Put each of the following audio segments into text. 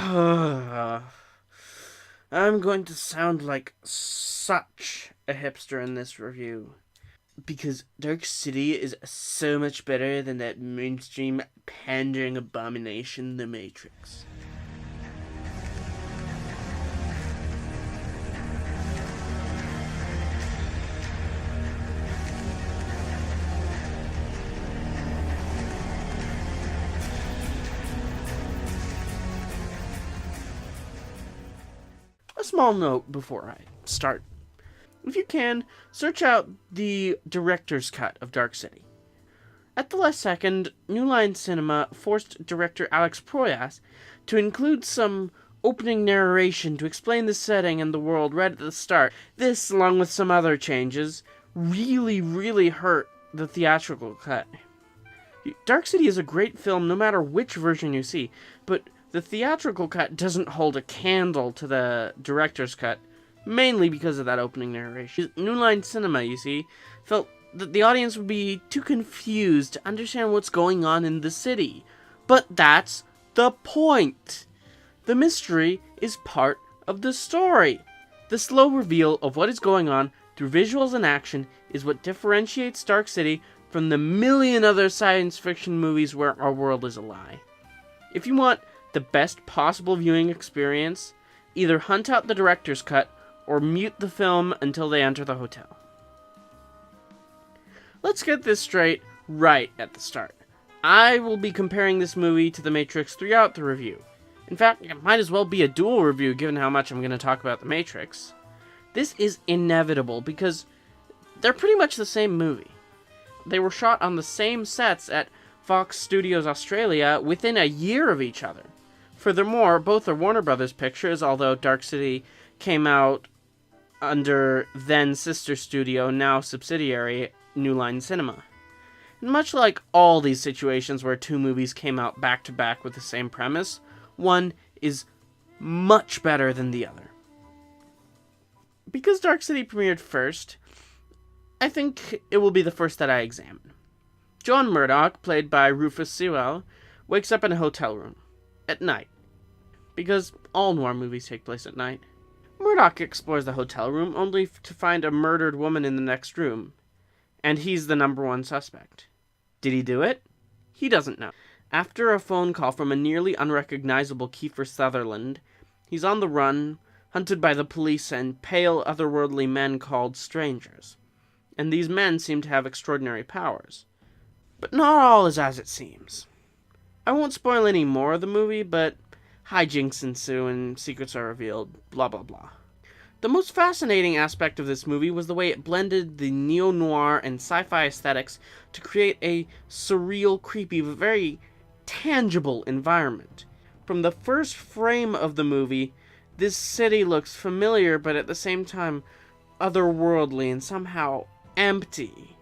I'm going to sound like such a hipster in this review. Because Dark City is so much better than that mainstream pandering abomination, The Matrix. A small note before I start. If you can, search out the director's cut of Dark City. At the last second, New Line Cinema forced director Alex Proyas to include some opening narration to explain the setting and the world right at the start. This, along with some other changes, really hurt the theatrical cut. Dark City is a great film no matter which version you see, but the theatrical cut doesn't hold a candle to the director's cut, mainly because of that opening narration. New Line Cinema, you see, felt that the audience would be too confused to understand what's going on in the city. But that's the point! The mystery is part of the story. The slow reveal of what is going on through visuals and action is what differentiates Dark City from the million other science fiction movies where our world is a lie. If you want the best possible viewing experience, either hunt out the director's cut or mute the film until they enter the hotel. Let's get this straight right at the start. I will be comparing this movie to The Matrix throughout the review. In fact, it might as well be a dual review given how much I'm going to talk about The Matrix. This is inevitable because they're pretty much the same movie. They were shot on the same sets at Fox Studios Australia within a year of each other. Furthermore, both are Warner Brothers pictures, although Dark City came out under then sister studio, now subsidiary, New Line Cinema. And much like all these situations where two movies came out back to back with the same premise, one is much better than the other. Because Dark City premiered first, I think it will be the first that I examine. John Murdoch, played by Rufus Sewell, wakes up in a hotel room at night, because all noir movies take place at night. Murdoch explores the hotel room only to find a murdered woman in the next room, and he's the number one suspect. Did he do it? He doesn't know. After a phone call from a nearly unrecognizable Kiefer Sutherland, he's on the run, hunted by the police and pale, otherworldly men called strangers. And these men seem to have extraordinary powers. But not all is as it seems. I won't spoil any more of the movie, but hijinks ensue and secrets are revealed, blah blah blah. The most fascinating aspect of this movie was the way it blended the neo-noir and sci-fi aesthetics to create a surreal, creepy, but very tangible environment. From the first frame of the movie, this city looks familiar, but at the same time otherworldly and somehow empty.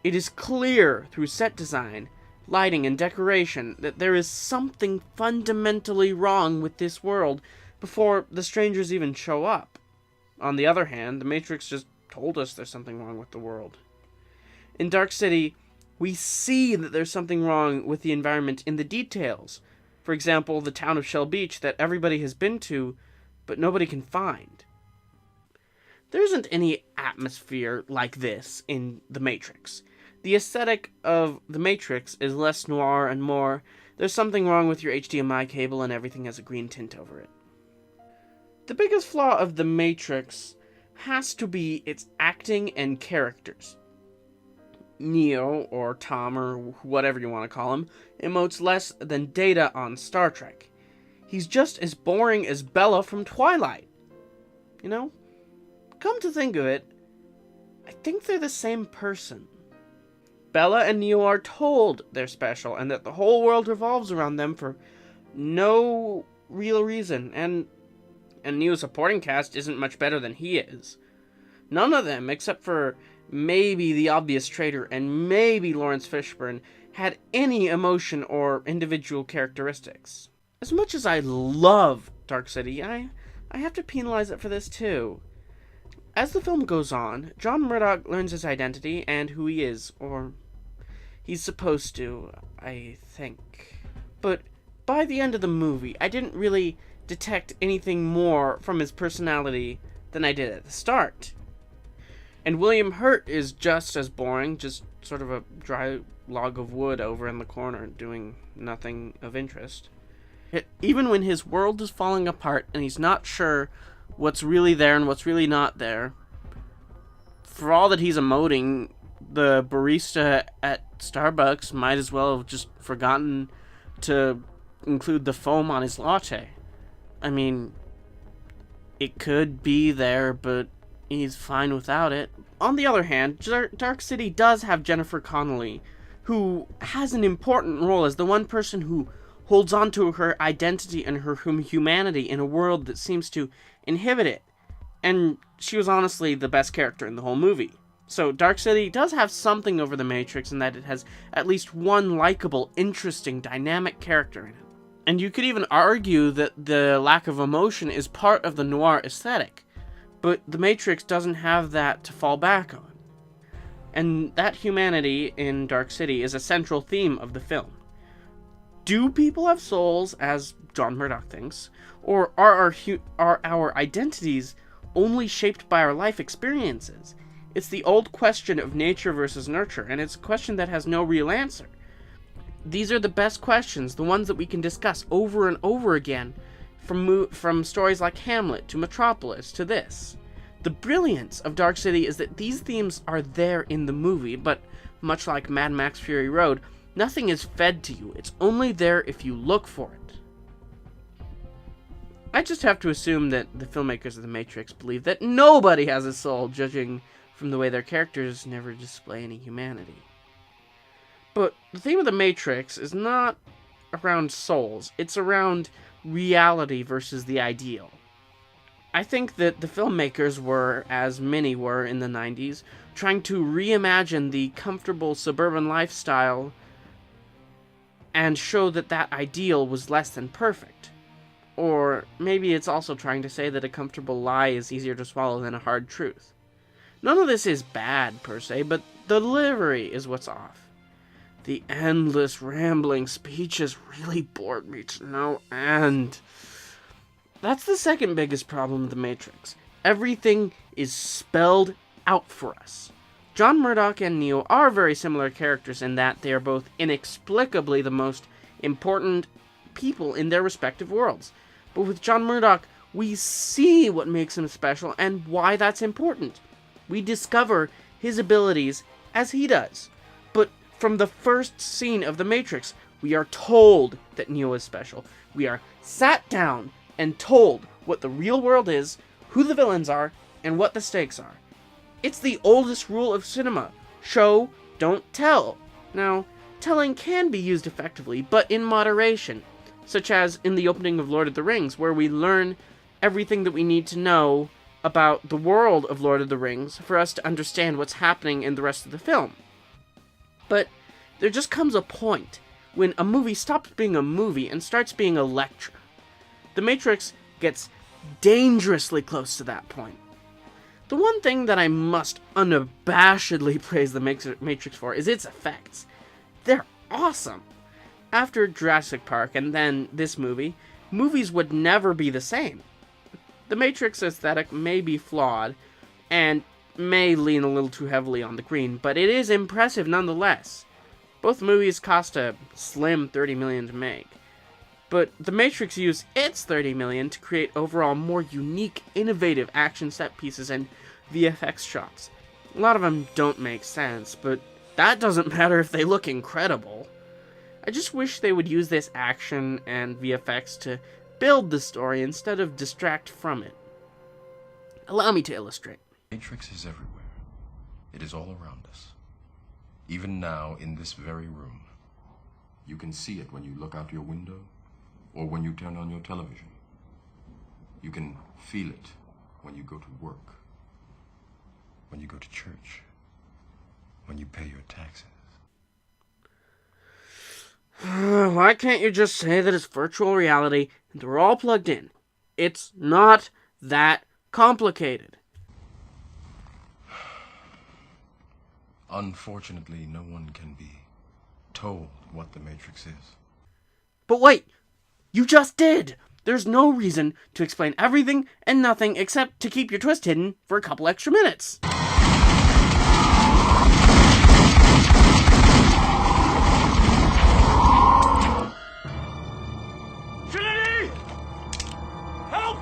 It is clear through set design, lighting, and decoration that there is something fundamentally wrong with this world before the strangers even show up. On the other hand, The Matrix just told us there's something wrong with the world. In Dark City, we see that there's something wrong with the environment in the details. For example, the town of Shell Beach that everybody has been to, but nobody can find. There isn't any atmosphere like this in The Matrix. The aesthetic of The Matrix is less noir and more, there's something wrong with your HDMI cable and everything has a green tint over it. The biggest flaw of The Matrix has to be its acting and characters. Neo, or Tom, or whatever you want to call him, emotes less than Data on Star Trek. He's just as boring as Bella from Twilight. You know? Come to think of it, I think they're the same person. Bella and Neo are told they're special, and that the whole world revolves around them for no real reason, and Neo's supporting cast isn't much better than he is. None of them, except for maybe the obvious traitor and maybe Lawrence Fishburne, had any emotion or individual characteristics. As much as I love Dark City, I have to penalize it for this too. As the film goes on, John Murdoch learns his identity and who he is, or he's supposed to, I think. But by the end of the movie, I didn't really detect anything more from his personality than I did at the start. And William Hurt is just as boring, just sort of a dry log of wood over in the corner doing nothing of interest. Even when his world is falling apart and he's not sure what's really there and what's really not there, for all that he's emoting, the barista at Starbucks might as well have just forgotten to include the foam on his latte. I mean, it could be there, but he's fine without it. On the other hand, Dark City does have Jennifer Connelly, who has an important role as the one person who holds on to her identity and her humanity in a world that seems to inhibit it. And she was honestly the best character in the whole movie. So Dark City does have something over The Matrix in that it has at least one likable, interesting, dynamic character in it. And you could even argue that the lack of emotion is part of the noir aesthetic. But The Matrix doesn't have that to fall back on. And that humanity in Dark City is a central theme of the film. Do people have souls, as John Murdoch thinks, or are our identities only shaped by our life experiences? It's the old question of nature versus nurture, and it's a question that has no real answer. These are the best questions, the ones that we can discuss over and over again, from stories like Hamlet to Metropolis to this. The brilliance of Dark City is that these themes are there in the movie, but much like Mad Max Fury Road, nothing is fed to you. It's only there if you look for it. I just have to assume that the filmmakers of The Matrix believe that nobody has a soul, judging from the way their characters never display any humanity. But the theme of The Matrix is not around souls, it's around reality versus the ideal. I think that the filmmakers were, as many were in the 90s, trying to reimagine the comfortable suburban lifestyle and show that that ideal was less than perfect. Or maybe it's also trying to say that a comfortable lie is easier to swallow than a hard truth. None of this is bad, per se, but the delivery is what's off. The endless rambling speeches really bored me to no end. That's the second biggest problem with The Matrix. Everything is spelled out for us. John Murdoch and Neo are very similar characters in that they are both inexplicably the most important people in their respective worlds. But with John Murdoch, we see what makes him special and why that's important. We discover his abilities as he does. But from the first scene of The Matrix, we are told that Neo is special. We are sat down and told what the real world is, who the villains are, and what the stakes are. It's the oldest rule of cinema. Show, don't tell. Now, telling can be used effectively, but in moderation, such as in the opening of Lord of the Rings, where we learn everything that we need to know about the world of Lord of the Rings for us to understand what's happening in the rest of the film. But there just comes a point when a movie stops being a movie and starts being a lecture. The Matrix gets dangerously close to that point. The one thing that I must unabashedly praise the Matrix for is its effects. They're awesome. After Jurassic Park and then this movie, movies would never be the same. The Matrix aesthetic may be flawed and may lean a little too heavily on the green, but it is impressive nonetheless. Both movies cost a slim $30 million to make. But The Matrix used its $30 million to create overall more unique, innovative action set pieces and VFX shots. A lot of them don't make sense, but that doesn't matter if they look incredible. I just wish they would use this action and VFX to build the story instead of distract from it. Allow me to illustrate. Matrix is everywhere. It is all around us. Even now, in this very room. You can see it when you look out your window or when you turn on your television. You can feel it when you go to work, when you go to church, when you pay your taxes. Why can't you just say that it's virtual reality and they're all plugged in? It's not that complicated. Unfortunately, no one can be told what the Matrix is. But wait, You just did! There's no reason to explain everything and nothing except to keep your twist hidden for a couple extra minutes. Trinity! Help!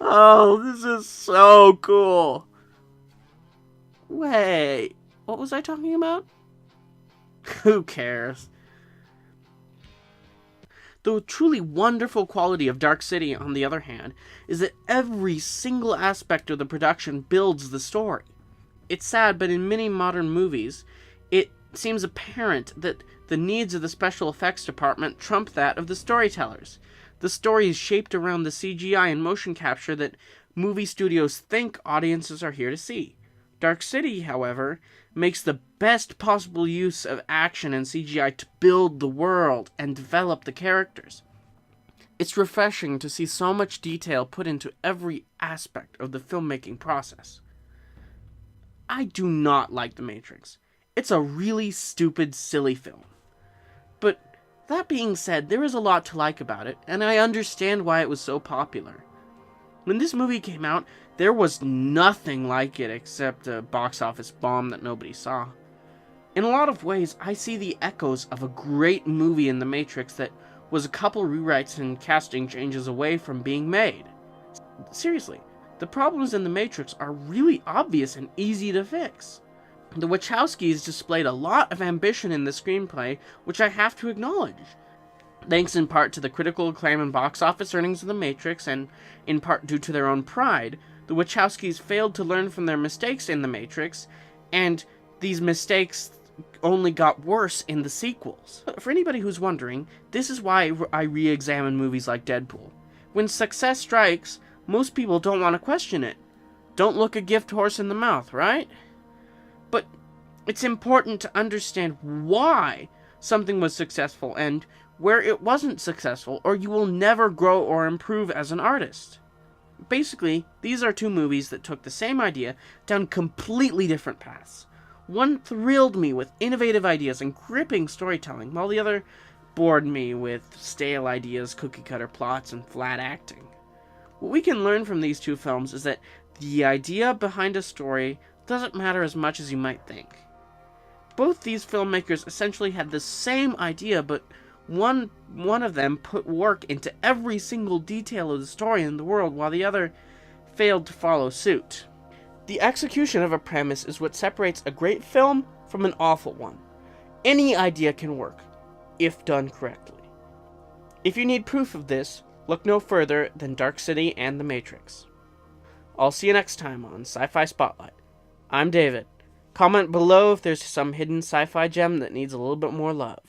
Oh, this is so cool. Wait, what was I talking about? Who cares? The truly wonderful quality of Dark City, on the other hand, is that every single aspect of the production builds the story. It's sad, but in many modern movies, it seems apparent that the needs of the special effects department trump that of the storytellers. The story is shaped around the CGI and motion capture that movie studios think audiences are here to see. Dark City, however, makes the best possible use of action and CGI to build the world and develop the characters. It's refreshing to see so much detail put into every aspect of the filmmaking process. I do not like The Matrix. It's a really stupid, silly film. But that being said, there is a lot to like about it, and I understand why it was so popular. When this movie came out, there was nothing like it except a box office bomb that nobody saw. In a lot of ways, I see the echoes of a great movie in The Matrix that was a couple rewrites and casting changes away from being made. Seriously, the problems in The Matrix are really obvious and easy to fix. The Wachowskis displayed a lot of ambition in the screenplay, which I have to acknowledge. Thanks in part to the critical acclaim and box office earnings of The Matrix, and in part due to their own pride, the Wachowskis failed to learn from their mistakes in The Matrix, and these mistakes only got worse in the sequels. For anybody who's wondering, this is why I re-examine movies like Deadpool. When success strikes, most people don't want to question it. Don't look a gift horse in the mouth, right? But it's important to understand why something was successful and where it wasn't successful, or you will never grow or improve as an artist. Basically, these are two movies that took the same idea down completely different paths. One thrilled me with innovative ideas and gripping storytelling, while the other bored me with stale ideas, cookie-cutter plots, and flat acting. What we can learn from these two films is that the idea behind a story doesn't matter as much as you might think. Both these filmmakers essentially had the same idea, but one of them put work into every single detail of the story in the world, while the other failed to follow suit. The execution of a premise is what separates a great film from an awful one. Any idea can work, if done correctly. If you need proof of this, look no further than Dark City and The Matrix. I'll see you next time on Sci-Fi Spotlight. I'm David. Comment below if there's some hidden sci-fi gem that needs a little bit more love.